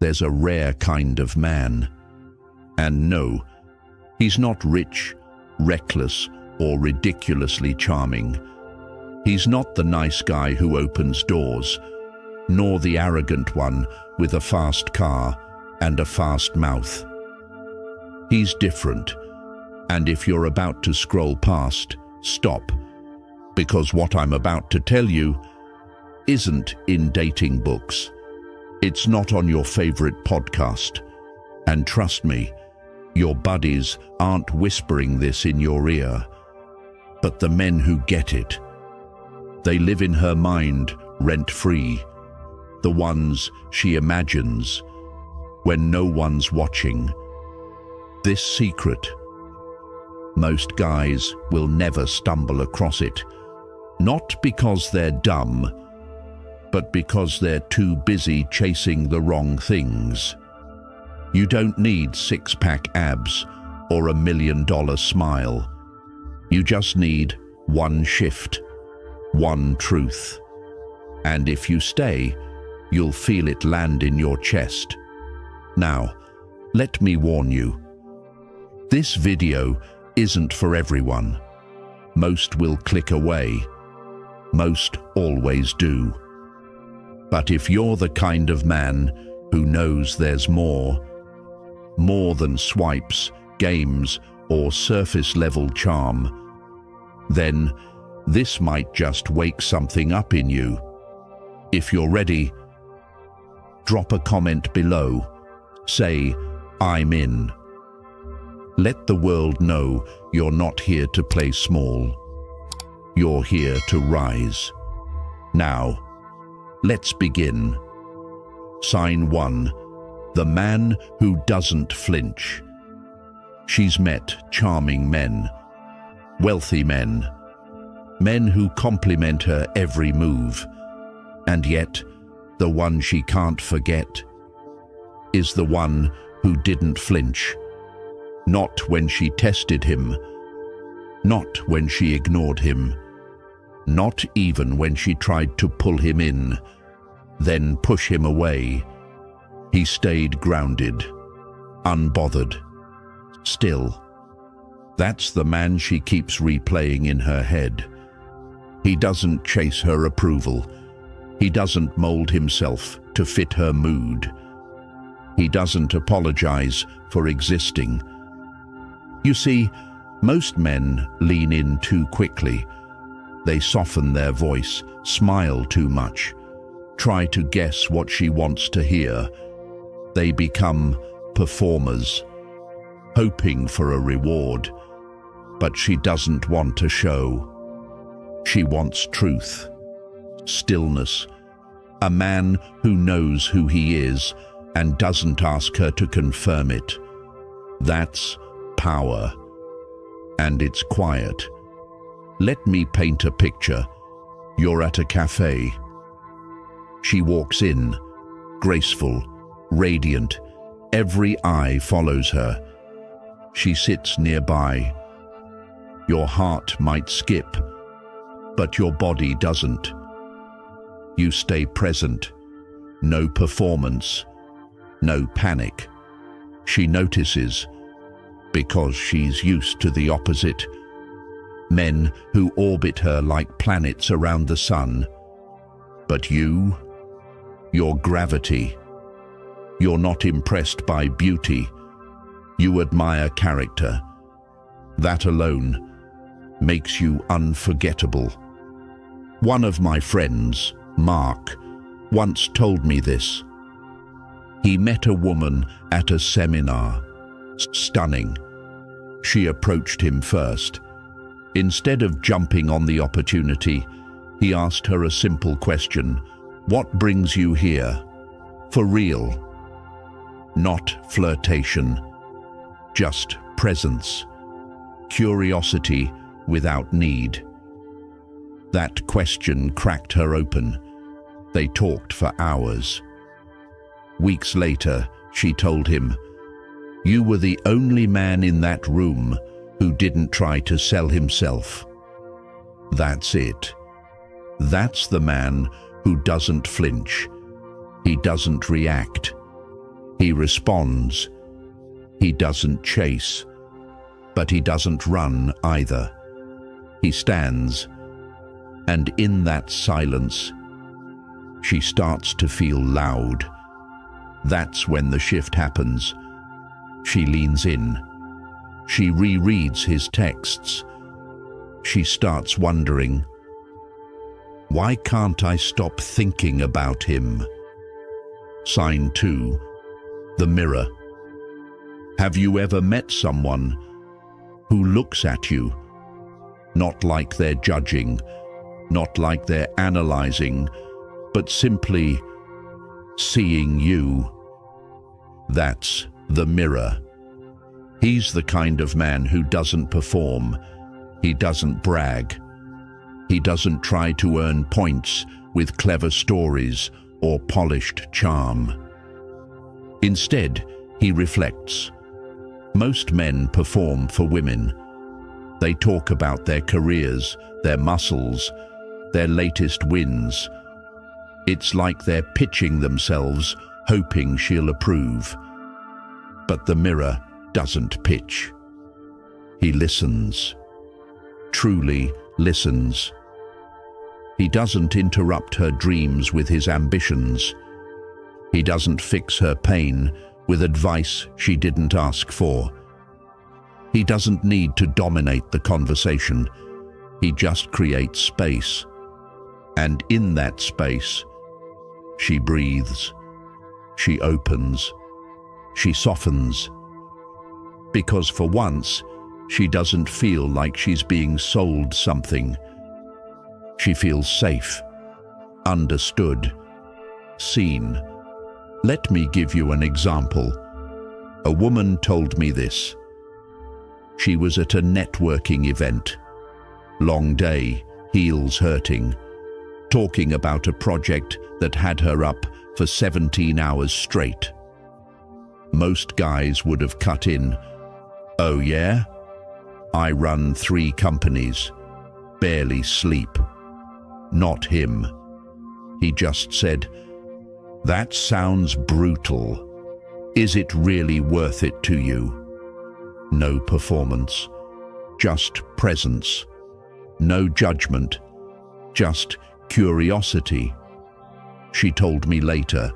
there's a rare kind of man. And no, he's not rich, reckless, or ridiculously charming. He's not the nice guy who opens doors, nor the arrogant one with a fast car and a fast mouth. He's different, and if you're about to scroll past, stop, because what I'm about to tell you isn't in dating books. It's not on your favorite podcast. And trust me, your buddies aren't whispering this in your ear, but the men who get it. They live in her mind rent-free, the ones she imagines when no one's watching. This secret, most guys will never stumble across it, not because they're dumb, but because they're too busy chasing the wrong things. You don't need six-pack abs or $1 million smile. You just need one shift, one truth. And if you stay, you'll feel it land in your chest. Now, let me warn you. This video isn't for everyone. Most will click away. Most always do. But if you're the kind of man who knows there's more than swipes, games, or surface-level charm, then this might just wake something up in you. If you're ready, drop a comment below. Say, "I'm in." Let the world know you're not here to play small. You're here to rise. Now, let's begin. Sign 1. The man who doesn't flinch. She's met charming men, wealthy men, men who compliment her every move. And yet, the one she can't forget is the one who didn't flinch. Not when she tested him, not when she ignored him, not even when she tried to pull him in, then push him away. He stayed grounded, unbothered, still. That's the man she keeps replaying in her head. He doesn't chase her approval. He doesn't mold himself to fit her mood. He doesn't apologize for existing. You see, most men lean in too quickly. They soften their voice, smile too much, try to guess what she wants to hear. They become performers, hoping for a reward, but she doesn't want to show. She wants truth, stillness, a man who knows who he is and doesn't ask her to confirm it. That's power, and it's quiet. Let me paint a picture. You're at a cafe. She walks in, graceful, radiant. Every eye follows her. She sits nearby. Your heart might skip, but your body doesn't. You stay present. No performance, no panic. She notices, because she's used to the opposite. Men who orbit her like planets around the sun. But you're gravity. You're not impressed by beauty. You admire character. That alone makes you unforgettable. One of my friends, Mark, once told me this. He met a woman at a seminar. Stunning. She approached him first. Instead of jumping on the opportunity, he asked her a simple question. What brings you here? For real. Not flirtation. Just presence. Curiosity without need. That question cracked her open. They talked for hours. Weeks later, she told him, "You were the only man in that room who didn't try to sell himself." That's it. That's the man who doesn't flinch. He doesn't react. He responds. He doesn't chase, but he doesn't run either. He stands, and in that silence, she starts to feel loud. That's when the shift happens. She leans in. She rereads his texts. She starts wondering, why can't I stop thinking about him? Sign 2. The mirror. Have you ever met someone who looks at you, not like they're judging, not like they're analyzing, but simply seeing you? That's the mirror. He's the kind of man who doesn't perform. He doesn't brag. He doesn't try to earn points with clever stories or polished charm. Instead, he reflects. Most men perform for women. They talk about their careers, their muscles, their latest wins. It's like they're pitching themselves, hoping she'll approve. But the mirror doesn't pitch. He listens. Truly listens. He doesn't interrupt her dreams with his ambitions. He doesn't fix her pain with advice she didn't ask for. He doesn't need to dominate the conversation. He just creates space. And in that space, she breathes. She opens. She softens. Because for once, she doesn't feel like she's being sold something. She feels safe, understood, seen. Let me give you an example. A woman told me this. She was at a networking event. Long day, heels hurting, talking about a project that had her up for 17 hours straight. Most guys would have cut in, "Oh yeah? I run 3 companies, barely sleep." Not him. He just said, "That sounds brutal. Is it really worth it to you?" No performance, just presence. No judgment, just curiosity. She told me later,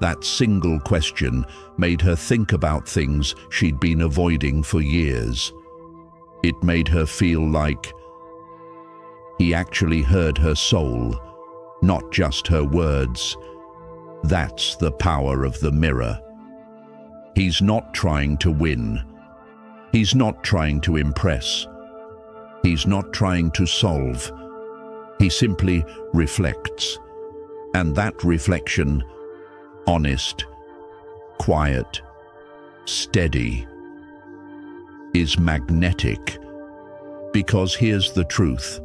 that single question made her think about things she'd been avoiding for years. It made her feel like he actually heard her soul, not just her words. That's the power of the mirror. He's not trying to win. He's not trying to impress. He's not trying to solve. He simply reflects. And that reflection, honest, quiet, steady, is magnetic. Because here's the truth.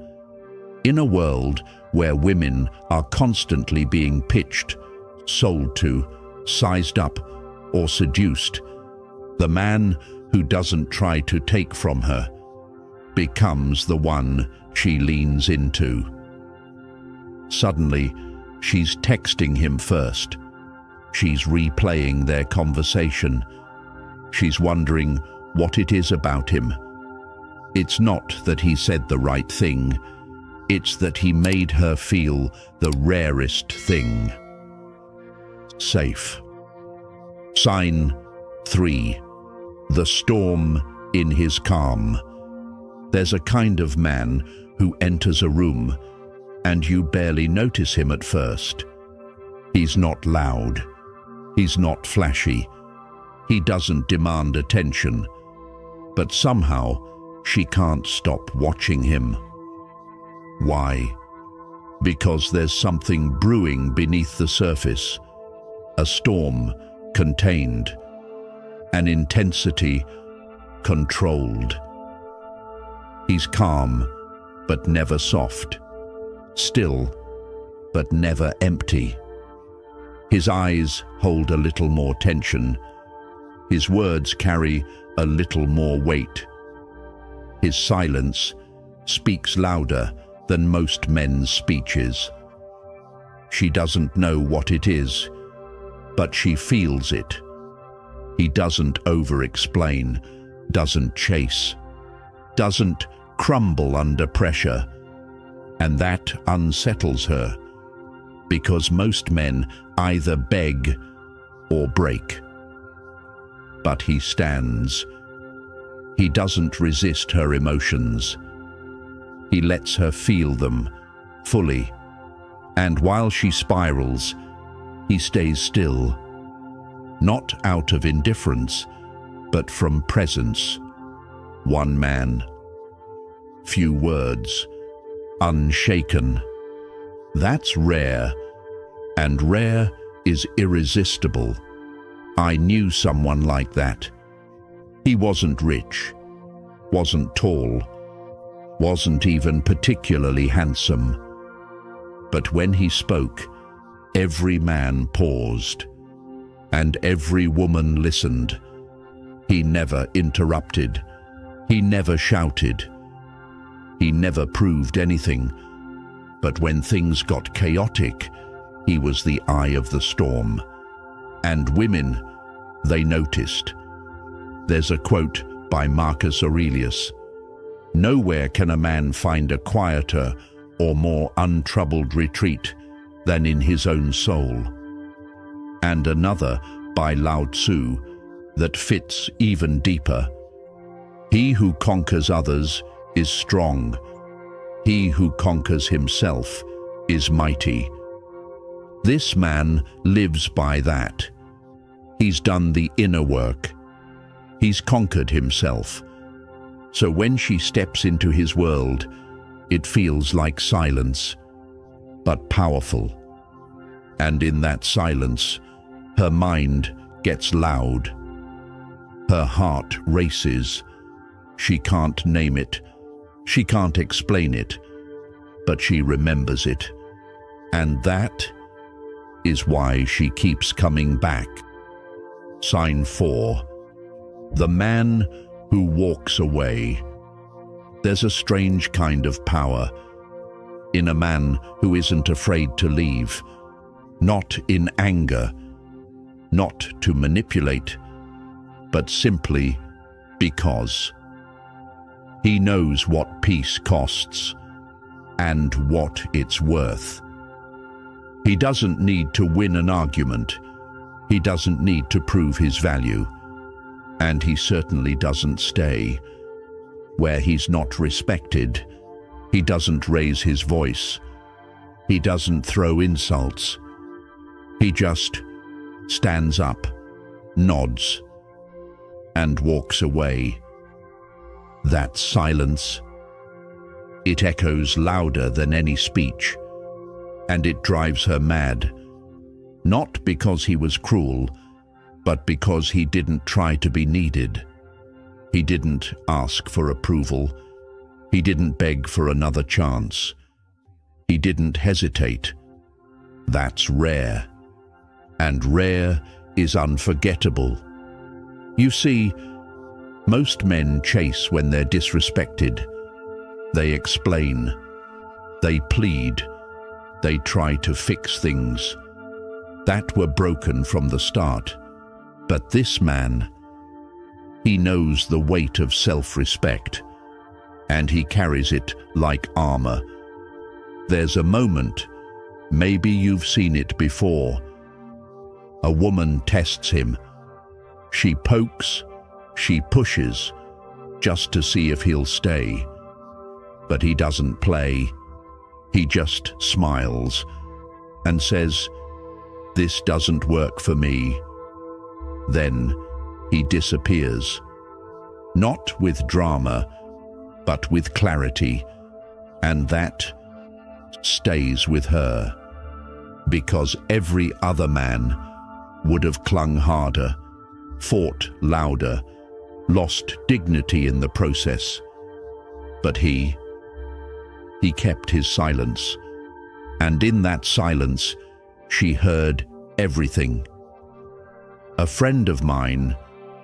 In a world where women are constantly being pitched, sold to, sized up, or seduced, the man who doesn't try to take from her becomes the one she leans into. Suddenly, she's texting him first. She's replaying their conversation. She's wondering what it is about him. It's not that he said the right thing. It's that he made her feel the rarest thing. Safe. Sign 3. The storm in his calm. There's a kind of man who enters a room and you barely notice him at first. He's not loud. He's not flashy. He doesn't demand attention. But somehow, she can't stop watching him. Why? Because there's something brewing beneath the surface. A storm, contained. An intensity, controlled. He's calm, but never soft. Still, but never empty. His eyes hold a little more tension. His words carry a little more weight. His silence speaks louder than most men's speeches. She doesn't know what it is, but she feels it. He doesn't over-explain, doesn't chase, doesn't crumble under pressure. And that unsettles her, because most men either beg or break. But he stands. He doesn't resist her emotions. He lets her feel them fully. And while she spirals, he stays still, not out of indifference, but from presence. One man, few words, unshaken. That's rare, and rare is irresistible. I knew someone like that. He wasn't rich, wasn't tall, wasn't even particularly handsome. But when he spoke, every man paused, and every woman listened. He never interrupted. He never shouted. He never proved anything. But when things got chaotic, he was the eye of the storm. And women, they noticed. There's a quote by Marcus Aurelius: "Nowhere can a man find a quieter or more untroubled retreat than in his own soul." And another by Lao Tzu that fits even deeper: "He who conquers others is strong. He who conquers himself is mighty." This man lives by that. He's done the inner work. He's conquered himself. So when she steps into his world, it feels like silence, but powerful. And in that silence, her mind gets loud. Her heart races. She can't name it. She can't explain it, but she remembers it. And that is why she keeps coming back. Sign 4. The man who walks away. There's a strange kind of power in a man who isn't afraid to leave, not in anger, not to manipulate, but simply because. He knows what peace costs and what it's worth. He doesn't need to win an argument. He doesn't need to prove his value. And he certainly doesn't stay where he's not respected. He doesn't raise his voice. He doesn't throw insults. He just stands up, nods, and walks away. That silence, it echoes louder than any speech, and it drives her mad. Not because he was cruel, but because he didn't try to be needed. He didn't ask for approval. He didn't beg for another chance. He didn't hesitate. That's rare. And rare is unforgettable. You see, most men chase when they're disrespected. They explain. They plead. They try to fix things that were broken from the start. But this man, he knows the weight of self-respect, and he carries it like armor. There's a moment, maybe you've seen it before. A woman tests him. She pokes, she pushes, just to see if he'll stay. But he doesn't play. He just smiles and says, "This doesn't work for me." Then he disappears. Not with drama, but with clarity. And that stays with her. Because every other man would have clung harder, fought louder, lost dignity in the process. But he kept his silence. And in that silence, she heard everything. A friend of mine,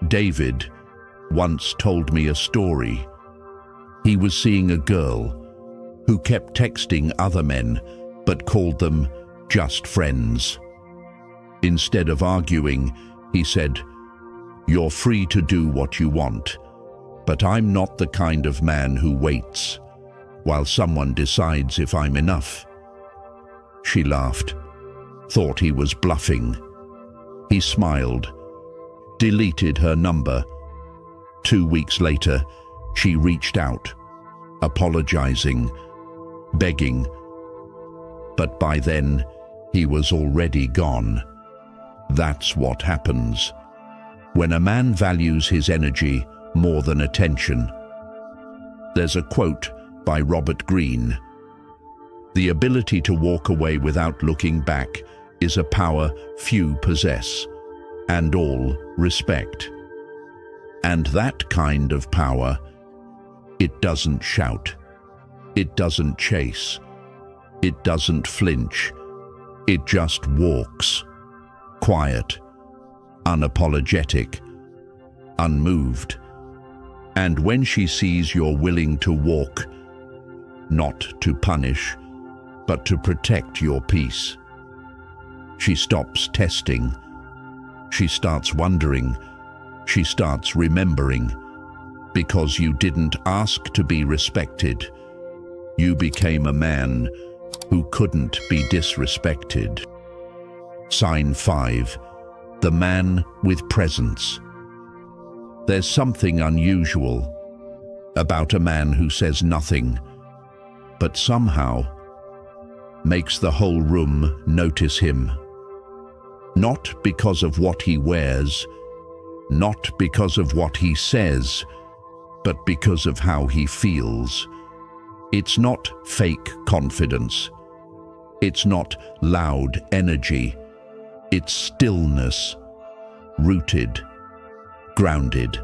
David, once told me a story. He was seeing a girl who kept texting other men but called them just friends. Instead of arguing, he said, You're free to do what you want, but I'm not the kind of man who waits while someone decides if I'm enough." She laughed, thought he was bluffing. He smiled, deleted her number. 2 weeks later, she reached out, apologizing, begging. But by then, he was already gone. That's what happens when a man values his energy more than attention. There's a quote by Robert Greene: "The ability to walk away without looking back is a power few possess, and all respect." And that kind of power, it doesn't shout, it doesn't chase, it doesn't flinch, it just walks, quiet, unapologetic, unmoved. And when she sees you're willing to walk, not to punish, but to protect your peace, she stops testing. She starts wondering. She starts remembering. Because you didn't ask to be respected, you became a man who couldn't be disrespected. Sign 5. The man with presence. There's something unusual about a man who says nothing, but somehow makes the whole room notice him. Not because of what he wears, not because of what he says, but because of how he feels. It's not fake confidence. It's not loud energy. It's stillness, rooted, grounded.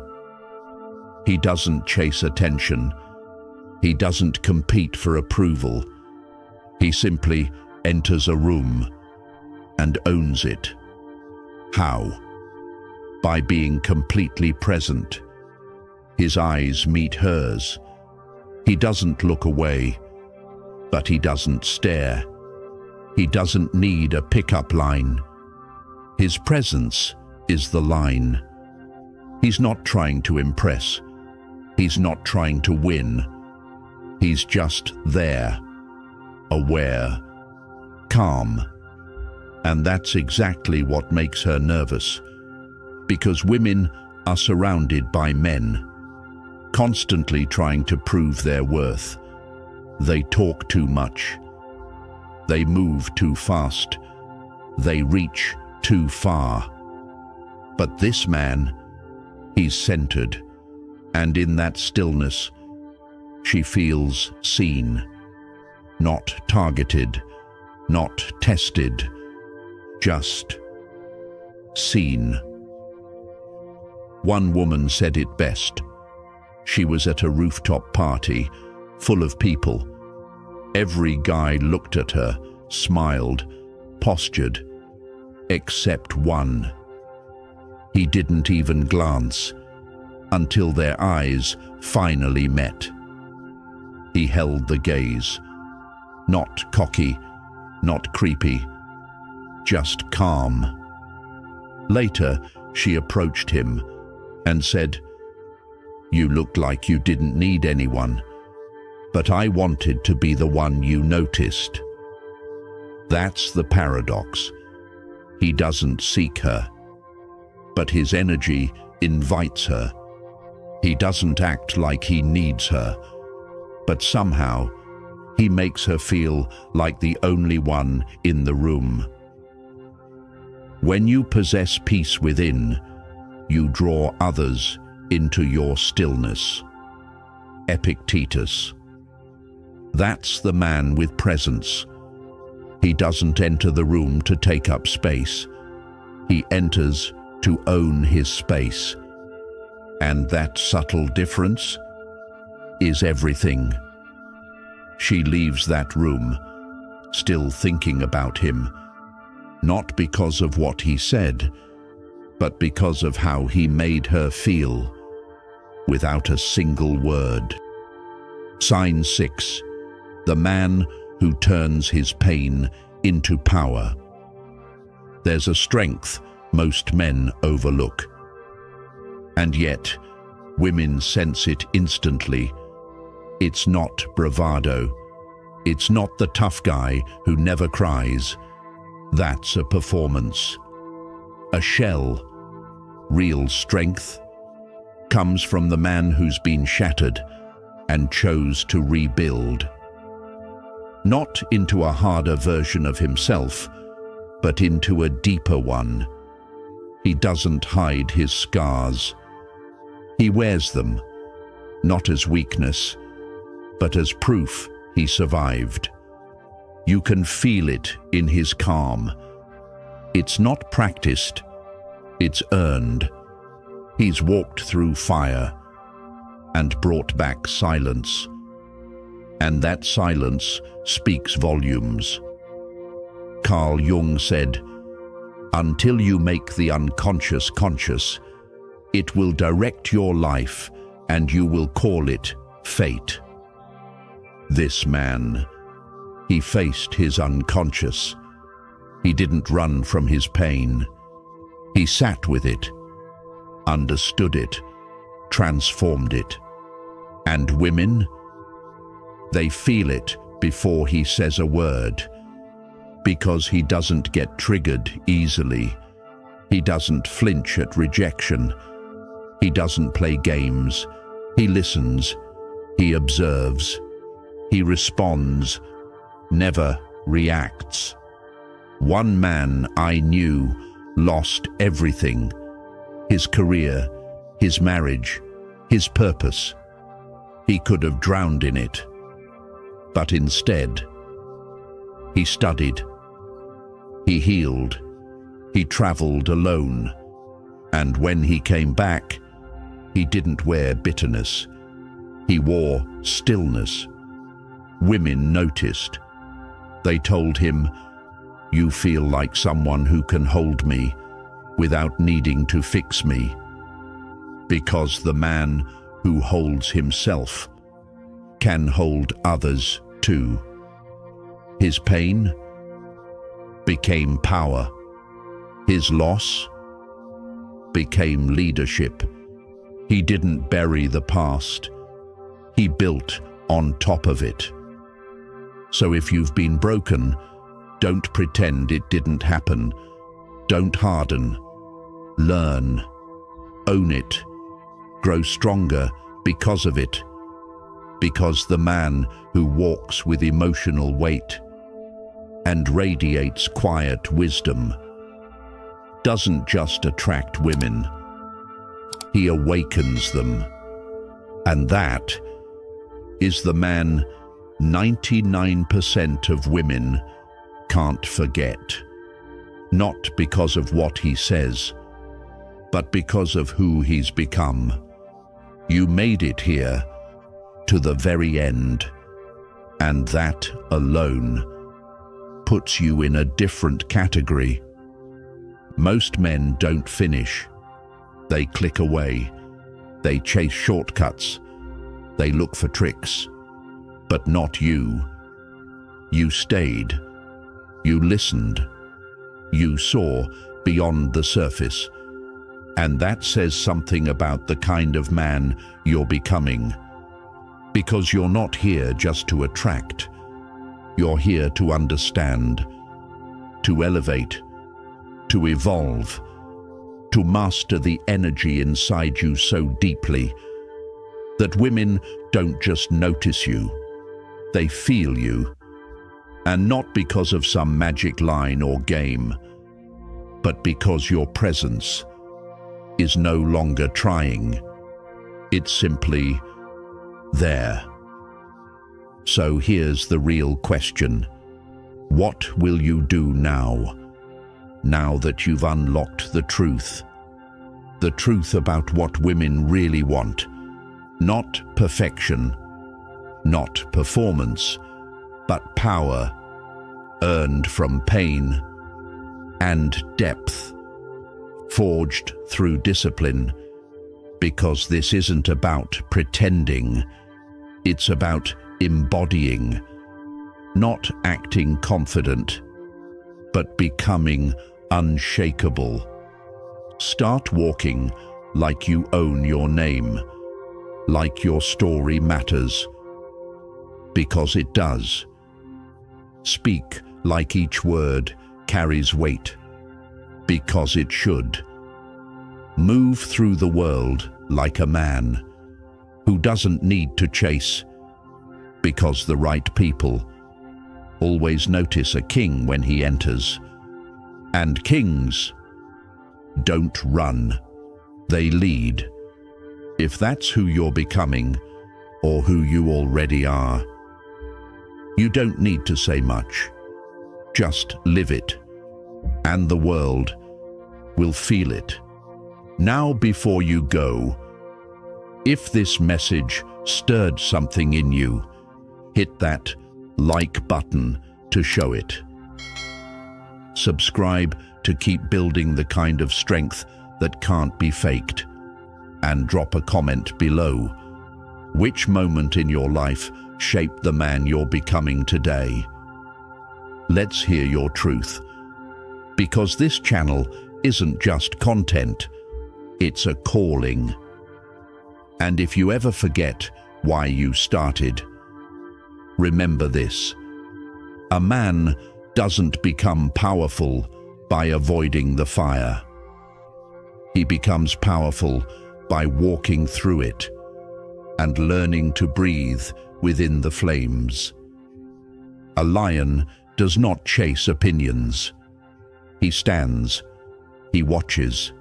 He doesn't chase attention. He doesn't compete for approval. He simply enters a room and owns it. How? By being completely present. His eyes meet hers. He doesn't look away, but he doesn't stare. He doesn't need a pickup line. His presence is the line. He's not trying to impress. He's not trying to win. He's just there, aware, calm. And that's exactly what makes her nervous, because women are surrounded by men, constantly trying to prove their worth. They talk too much. They move too fast. They reach too far. But this man, he's centered, and in that stillness, she feels seen, not targeted, not tested, just seen. One woman said it best. She was at a rooftop party, full of people. Every guy looked at her, smiled, postured, except one. He didn't even glance until their eyes finally met. He held the gaze, not cocky, not creepy, just calm. Later, she approached him and said, "You looked like you didn't need anyone, but I wanted to be the one you noticed." That's the paradox. He doesn't seek her, but his energy invites her. He doesn't act like he needs her, but somehow he makes her feel like the only one in the room. When you possess peace within, you draw others into your stillness. Epictetus. That's the man with presence. He doesn't enter the room to take up space. He enters to own his space. And that subtle difference is everything. She leaves that room, still thinking about him, not because of what he said, but because of how he made her feel, without a single word. Sign 6. The man who turns his pain into power. There's a strength most men overlook. And yet, women sense it instantly. It's not bravado. It's not the tough guy who never cries. That's a performance. A shell. Real strength comes from the man who's been shattered and chose to rebuild. Not into a harder version of himself, but into a deeper one. He doesn't hide his scars. He wears them, not as weakness, but as proof he survived. You can feel it in his calm. It's not practiced, it's earned. He's walked through fire and brought back silence. And that silence speaks volumes. Carl Jung said, "Until you make the unconscious conscious, it will direct your life and you will call it fate." This man, he faced his unconscious. He didn't run from his pain. He sat with it, understood it, transformed it. And women, they feel it before he says a word, because he doesn't get triggered easily. He doesn't flinch at rejection. He doesn't play games. He listens. He observes. He responds, never reacts. One man I knew lost everything: his career, his marriage, his purpose. He could have drowned in it, but instead, he studied, he healed, he traveled alone, and when he came back, he didn't wear bitterness. He wore stillness. Women noticed. They told him, "You feel like someone who can hold me without needing to fix me." Because the man who holds himself can hold others too. His pain became power. His loss became leadership. He didn't bury the past. He built on top of it. So if you've been broken, don't pretend it didn't happen. Don't harden. Learn. Own it. Grow stronger because of it. Because the man who walks with emotional weight and radiates quiet wisdom doesn't just attract women, he awakens them. And that is the man 99% of women can't forget. Not because of what he says, but because of who he's become. You made it here, to the very end, and that alone puts you in a different category. Most men don't finish. They click away. They chase shortcuts. They look for tricks. But not you. You stayed. You listened. You saw beyond the surface. And that says something about the kind of man you're becoming. Because you're not here just to attract. You're here to understand, to elevate, to evolve, to master the energy inside you so deeply that women don't just notice you, they feel you. And not because of some magic line or game, but because your presence is no longer trying. It's simply there. So here's the real question. What will you do now? Now that you've unlocked the truth? The truth about what women really want. Not perfection, not performance, but power, earned from pain and depth, forged through discipline, because this isn't about pretending, it's about embodying, not acting confident, but becoming unshakable. Start walking like you own your name, like your story matters, because it does. Speak like each word carries weight, because it should. Move through the world like a man who doesn't need to chase, because the right people always notice a king when he enters. And kings don't run, they lead. If that's who you're becoming, or who you already are, you don't need to say much. Just live it, and the world will feel it. Now, before you go, if this message stirred something in you, hit that like button to show it. Subscribe to keep building the kind of strength that can't be faked. And drop a comment below. Which moment in your life shaped the man you're becoming today? Let's hear your truth. Because this channel isn't just content, it's a calling. And if you ever forget why you started, remember this: a man doesn't become powerful by avoiding the fire. He becomes powerful by walking through it and learning to breathe within the flames. A lion does not chase opinions. He stands, he watches,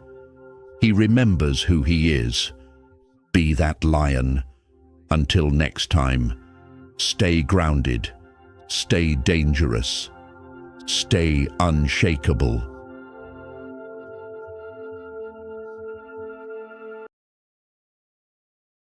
he remembers who he is. Be that lion. Until next time, stay grounded, stay dangerous, stay unshakable.